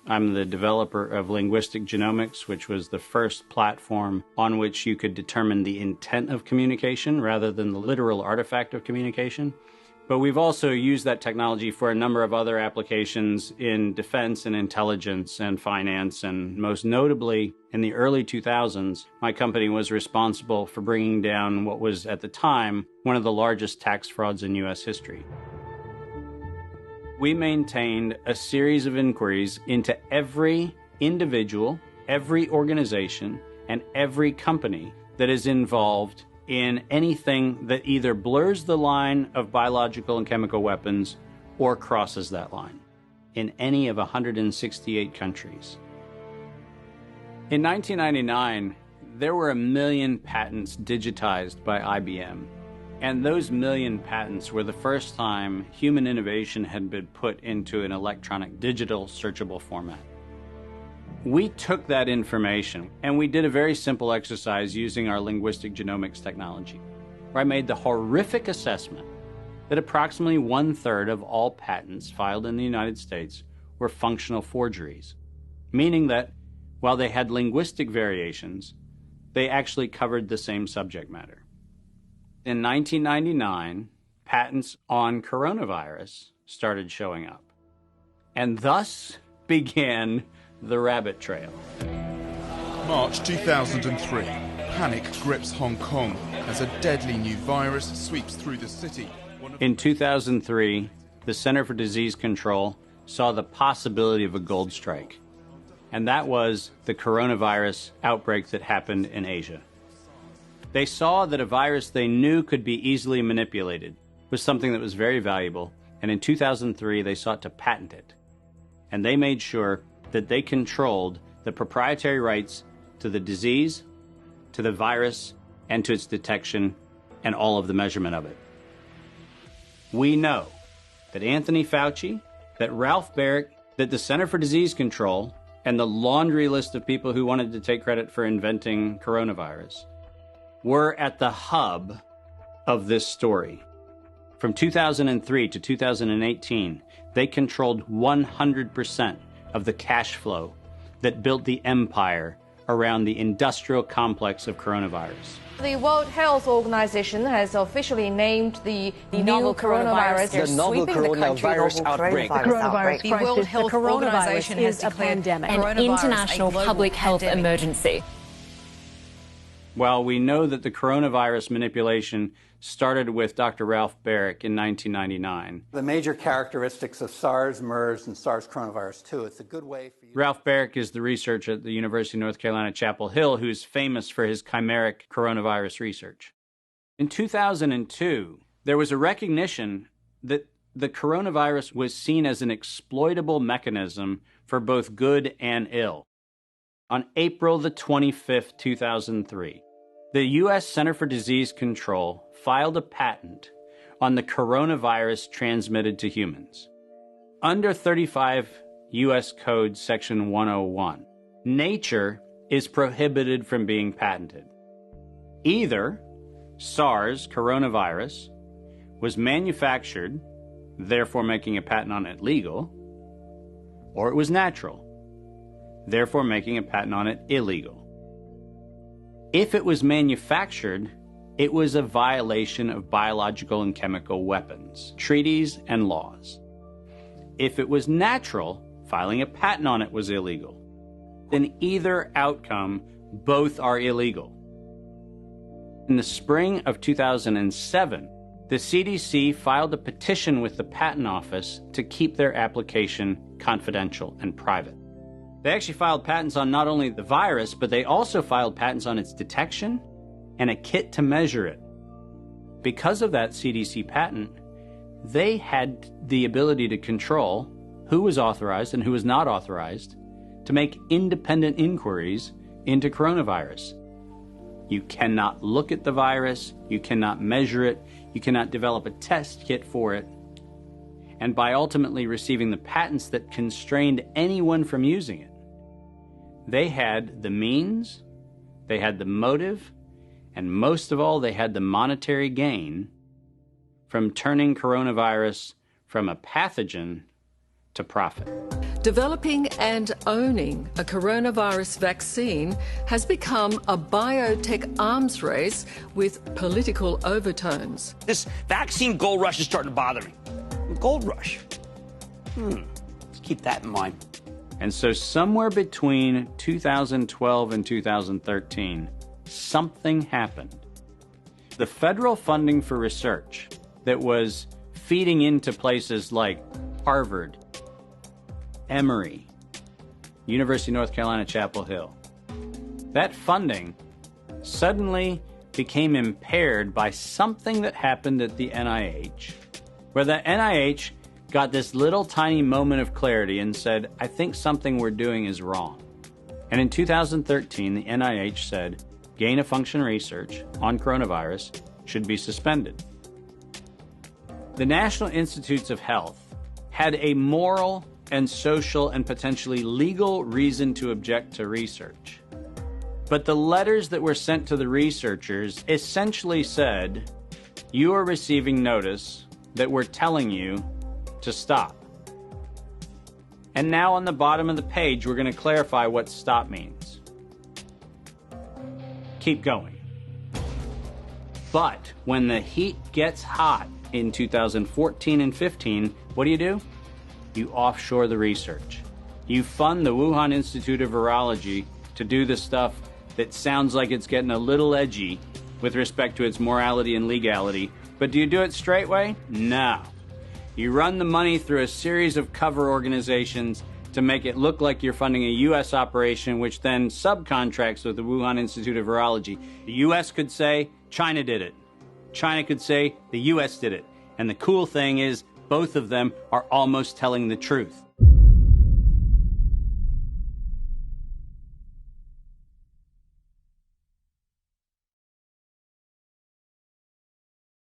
I'm the developer of Linguistic Genomics, which was the first platform on which you could determine the intent of communication rather than the literal artifact of communication. But we've also used that technology for a number of other applications in defense and intelligence and finance, and most notably, in the early 2000s, my company was responsible for bringing down what was, at the time, one of the largest tax frauds in U.S. history. We maintained a series of inquiries into every individual, every organization, and every company that is involved in anything that either blurs the line of biological and chemical weapons or crosses that line in any of 168 countries. In 1999, there were 1 million patents digitized by IBM. And those 1 million patents were the first time human innovation had been put into an electronic digital searchable format. We took that information and we did a very simple exercise using our linguistic genomics technology, where I made the horrific assessment that approximately 1/3 of all patents filed in the United States were functional forgeries, meaning that while they had linguistic variations, they actually covered the same subject matter. In 1999, patents on coronavirus started showing up, and thus began the rabbit trail. March 2003, panic grips Hong Kong as a deadly new virus sweeps through the city. In 2003, the Center for Disease Control saw the possibility of a gold strike, and that was the coronavirus outbreak that happened in Asia. They saw that a virus they knew could be easily manipulated was something that was very valuable, and in 2003 they sought to patent it. And they made sure that they controlled the proprietary rights to the disease, to the virus, and to its detection, and all of the measurement of it. We know that Anthony Fauci, that Ralph Baric, that the Center for Disease Control, and the laundry list of people who wanted to take credit for inventing coronavirus were at the hub of this story. From 2003 to 2018, they controlled 100% of the cash flow that built the empire around the industrial complex of coronavirus. The World Health Organization has officially named the novel coronavirus the novel coronavirus outbreak. The World Health Organization has declared an international public health emergency. While we know that the coronavirus manipulation started with Dr. Ralph Baric in 1999. The major characteristics of SARS, MERS, and SARS coronavirus 2. It's a good way for you. Ralph Baric is the researcher at the University of North Carolina, Chapel Hill, who's famous for his chimeric coronavirus research. In 2002, there was a recognition that the coronavirus was seen as an exploitable mechanism for both good and ill. On April the 25th, 2003, the U.S. Center for Disease Control filed a patent on the coronavirus transmitted to humans. Under 35 U.S. Code Section 101, nature is prohibited from being patented. Either SARS coronavirus was manufactured, therefore making a patent on it legal, or it was natural, therefore making a patent on it illegal. If it was manufactured, it was a violation of biological and chemical weapons, treaties, and laws. If it was natural, filing a patent on it was illegal. In either outcome, both are illegal. In the spring of 2007, the CDC filed a petition with the Patent Office to keep their application confidential and private. They actually filed patents on not only the virus, but they also filed patents on its detection and a kit to measure it. Because of that CDC patent, they had the ability to control who was authorized and who was not authorized to make independent inquiries into coronavirus. You cannot look at the virus, you cannot measure it, you cannot develop a test kit for it. And by ultimately receiving the patents that constrained anyone from using it, they had the means, they had the motive, and most of all, they had the monetary gain from turning coronavirus from a pathogen to profit. Developing and owning a coronavirus vaccine has become a biotech arms race with political overtones. This vaccine gold rush is starting to bother me. Gold rush. Let's keep that in mind. And so somewhere between 2012 and 2013, something happened. The federal funding for research that was feeding into places like Harvard, Emory, University of North Carolina, Chapel Hill, that funding suddenly became impaired by something that happened at the NIH, where the NIH got this little tiny moment of clarity and said, I think something we're doing is wrong. And in 2013, the NIH said, gain-of-function research on coronavirus should be suspended. The National Institutes of Health had a moral and social and potentially legal reason to object to research. But the letters that were sent to the researchers essentially said, you are receiving notice that we're telling you to stop. And now on the bottom of the page, we're going to clarify what stop means. Keep going. But when the heat gets hot in 2014 and 15, what do? You offshore the research. You fund the Wuhan Institute of Virology to do the stuff that sounds like it's getting a little edgy with respect to its morality and legality. But do you do it straight way? No. You run the money through a series of cover organizations to make it look like you're funding a U.S. operation, which then subcontracts with the Wuhan Institute of Virology. The U.S. could say, China did it. China could say, the U.S. did it. And the cool thing is, both of them are almost telling the truth.